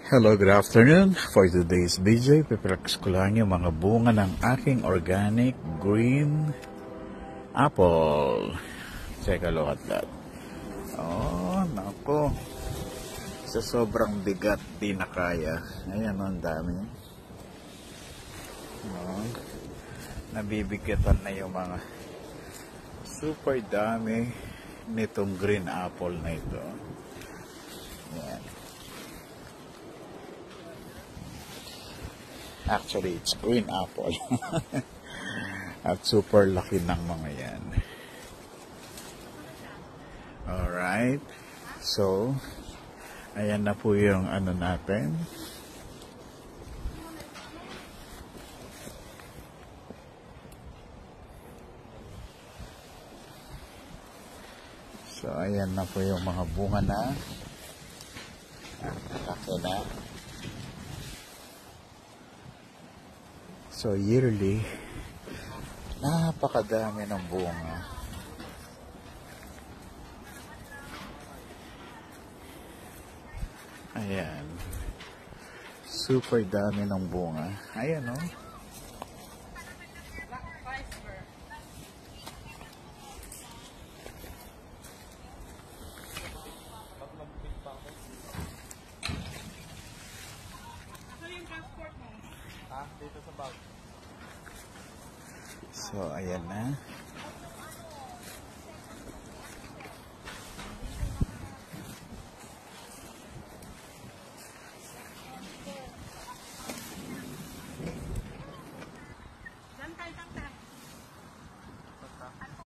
Hello, good afternoon. For today's video, pipirax ko lang yung mga bunga ng aking organic green apple. Check a look at that. Oh, nako. Sa sobrang bigat, di na kaya. Ayan, ang dami. Oh, nabibigatan na yung mga super dami nitong green apple na ito. Ayan. Actually, it's green apple. At super laki ng mga yan. Alright. So, ayan na po yung ano natin. So, ayan na po yung mga bunga na. Laki na. So, yearly, napakadami ng bunga. Ayan. Super dami ng bunga. Ayan, oh. So, ayan na.